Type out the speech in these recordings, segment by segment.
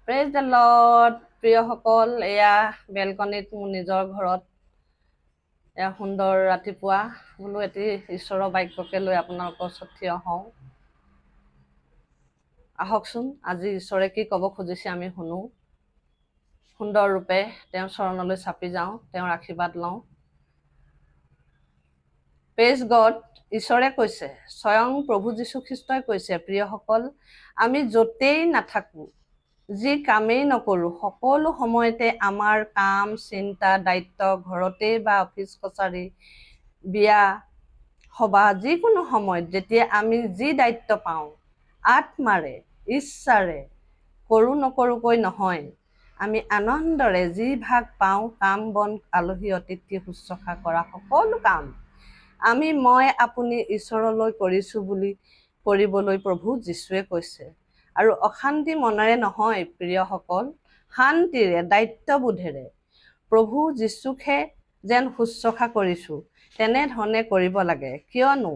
Praise the lord প্ৰিয়সকল, এয়া বেলকনিত মোৰ নিজৰ ঘৰত এয়া সুন্দৰ ৰাতিপুৱা বোলো এটি ঈশ্বৰৰ বাক্যকে লৈ আপোনালোকৰ ওচৰত থিয় হওঁ। আহকচোন আজি ঈশ্বৰে কি ক'ব খুজিছে আমি শুনো। সুন্দৰ ৰূপে তেওঁৰ চৰণলৈ চাপি যাওঁ, তেওঁৰ আশীৰ্বাদ লওঁ। Praise god. ঈশ্বৰে কৈছে, স্বয়ং প্ৰভু যীশুখ্ৰীষ্টই কৈছে, প্ৰিয়সকল, আমি য'তেই নাথাকোঁ, যি কামেই নকৰোঁ, সকলো সময়তে আমাৰ কাম, চিন্তা, দায়িত্ব, ঘৰতেই বা অফিচ কাছাৰী, বিয়া সবাহ, যিকোনো সময়ত যেতিয়া আমি যি দায়িত্ব পাওঁ, আত্মাৰে ইচ্ছাৰে কৰোঁ নকৰোঁকৈ নহয়, আমি আনন্দৰে যি ভাগ পাওঁ, কাম বন, আলহী অতিথি শুশ্ৰূষা কৰা সকলো কাম মই আপুনি ঈশ্বৰলৈ কৰিছোঁ বুলি কৰিবলৈ প্ৰভু যীশুৱে কৈছে। আৰু অশান্তি মনেৰে নহয় প্ৰিয়সকল, শান্তিৰে, দায়িত্ববোধেৰে প্ৰভু যীশুকহে যেন শুশ্ৰূষা কৰিছোঁ তেনেধৰণে কৰিব লাগে। কিয়নো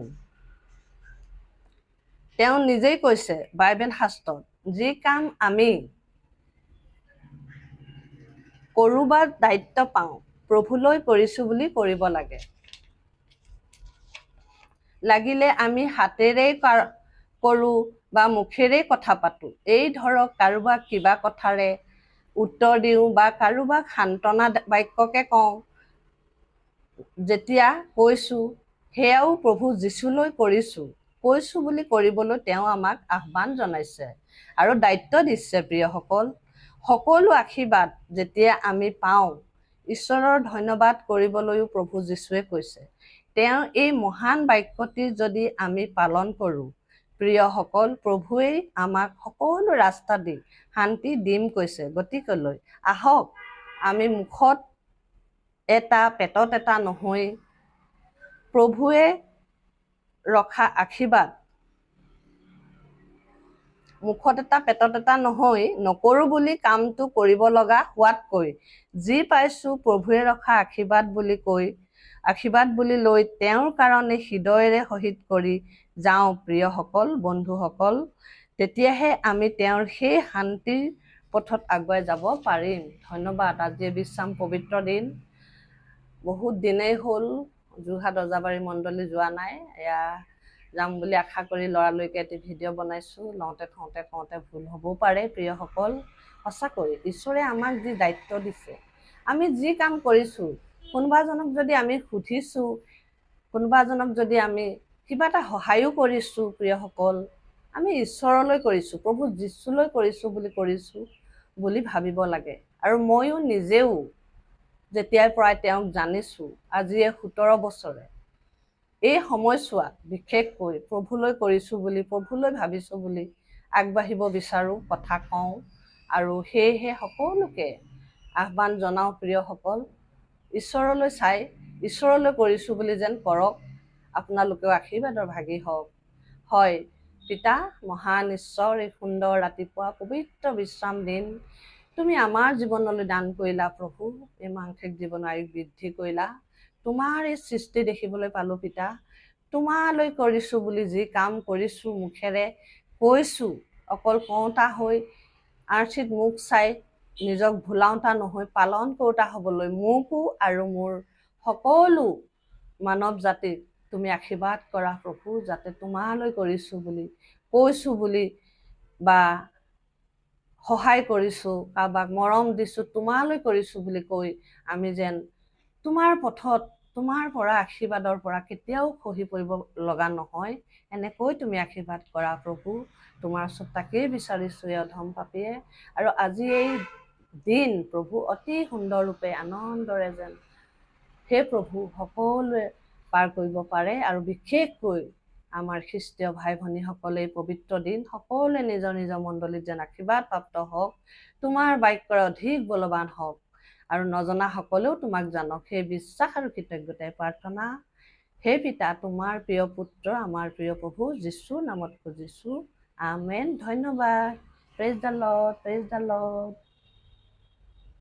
তেওঁ নিজেই কৈছে বাইবেল শাস্ত্ৰত, যি কাম আমি কৰোঁ বা দায়িত্ব পাওঁ, প্ৰভুলৈ কৰিছোঁ বুলি কৰিব লাগে। লাগিলে আমি হাতেৰেই কৰোঁ বা মুখেৰেই কথা পাতোঁ। এই ধৰক কাৰোবাক কিবা কথাৰে উত্তৰ দিওঁ বা কাৰোবাক সান্তনা বাক্যকে কওঁ, যেতিয়া কৈছোঁ সেয়াও প্ৰভু যীশুলৈ কৈছোঁ বুলি কৰিবলৈ তেওঁ আমাক আহ্বান জনাইছে আৰু দায়িত্ব দিছে। প্ৰিয়সকল, সকলো আশীৰ্বাদ যেতিয়া আমি পাওঁ, ঈশ্বৰৰ ধন্যবাদ কৰিবলৈও প্ৰভু যীশুৱে কৈছে। তেওঁ এই মহান বাক্যটি যদি আমি পালন কৰোঁ, প্ৰিয়সকল, প্ৰভুৱেই আমাক সকলো ৰাস্তা দি শান্তি দিম কৈছে। গতিকেলৈ আহক আমি মুখত এটা পেটত এটা নহৈ প্ৰভুৱে ৰখা আশীৰ্বাদ মুখত এটা পেটত এটা নহৈ নকৰোঁ বুলি কামটো কৰিব লগা হোৱাতকৈ যি পাইছোঁ প্ৰভুৱে ৰখা আশীৰ্বাদ বুলি লৈ তেওঁৰ কাৰণে হৃদয়েৰে সহিত কৰি যাওঁ। প্ৰিয়সকল, বন্ধুসকল, তেতিয়াহে আমি তেওঁৰ সেই শান্তিৰ পথত আগুৱাই যাব পাৰিম। ধন্যবাদ। আজি বিশ্ৰাম পবিত্ৰ দিন। বহুত দিনেই হ'ল যোৰহাট ৰজাবাৰী মণ্ডলী যোৱা নাই। এয়া যাম বুলি আশা কৰি লৰালৰিকৈ এটি ভিডিঅ' বনাইছোঁ। লওঁতে কওঁতে ভুল হ'বও পাৰে। প্ৰিয়সকল, সঁচাকৈ ঈশ্বৰে আমাক যি দায়িত্ব দিছে, আমি যি কাম কৰিছোঁ, কোনোবাজনক যদি আমি সুধিছোঁ, কোনোবাজনক যদি আমি কিবা এটা সহায়ো কৰিছোঁ, প্ৰিয়সকল, আমি ঈশ্বৰলৈ কৰিছোঁ, প্ৰভু যীশুলৈ কৰিছোঁ বুলি ভাবিব লাগে। আৰু ময়ো নিজেও যেতিয়াৰ পৰাই তেওঁক জানিছোঁ, আজিয়ে 17 বছৰে এই সময়ছোৱাত বিশেষকৈ প্ৰভুলৈ কৰিছোঁ বুলি, প্ৰভুলৈ ভাবিছোঁ বুলি আগবাঢ়িব বিচাৰোঁ, কথা কওঁ। আৰু সেয়েহে সকলোকে আহ্বান জনাওঁ, প্ৰিয়সকল, ঈশ্বৰলৈ চাই ঈশ্বৰলৈ কৰিছোঁ বুলি যেন কৰক। আপোনালোকেও আশীৰ্বাদৰ ভাগী হওক। হয় পিতা মহান ঈশ্বৰ, এই সুন্দৰ ৰাতিপুৱা পবিত্ৰ বিশ্ৰাম দিন তুমি আমাৰ জীৱনলৈ দান কৰিলা। প্ৰভু, এই মাংসিক জীৱনৰ আয়ুস বৃদ্ধি কৰিলা। তোমাৰ এই সৃষ্টি দেখিবলৈ পালোঁ পিতা। তোমালৈ কৰিছোঁ বুলি যি কাম কৰিছোঁ, মুখেৰে কৈছোঁ, অকল কওঁতা হৈ আৰ্চিত মুখ চাই নিজক ভুলাওঁতা নহয়, পালন কৰোঁতা হ'বলৈ মোকো আৰু মোৰ সকলো মানৱ জাতিক তুমি আশীৰ্বাদ কৰা প্ৰভু। যাতে তোমালৈ কৰিছোঁ বুলি, কৈছোঁ বুলি বা সহায় কৰিছোঁ, কাৰোবাক মৰম দিছোঁ, তোমালৈ কৰিছোঁ বুলি কৈ আমি যেন তোমাৰ পথত, তোমাৰ পৰা আশীৰ্বাদৰ পৰা কেতিয়াও খহি পৰিব লগা নহয়, এনেকৈ তুমি আশীৰ্বাদ কৰা প্ৰভু। তোমাৰ ওচৰত তাকেই বিচাৰিছোঁ এই অধম পাপীয়ে। আৰু আজি এই দিন প্ৰভু অতি সুন্দৰৰূপে আনন্দৰে যেন হে প্ৰভু সকলোৱে পাৰ কৰিব পাৰে। আৰু বিশেষকৈ আমাৰ খ্ৰীষ্টীয় ভাই ভনীসকলে এই পবিত্ৰ দিন সকলোৱে নিজৰ নিজৰ মণ্ডলীত যেন আশীৰ্বাদ প্ৰাপ্ত হওক, তোমাৰ বাক্যৰে অধিক বলৱান হওক আৰু নজনাসকলেও তোমাক জানক, সেই বিশ্বাস আৰু কৃতজ্ঞতাই প্ৰাৰ্থনা হে পিতা তোমাৰ প্ৰিয় পুত্ৰ, আমাৰ প্ৰিয় প্ৰভু যীশুৰ নামত খুজিছোঁ, আমেন। ধন্যবাদ। Praise the lord, praise the lord.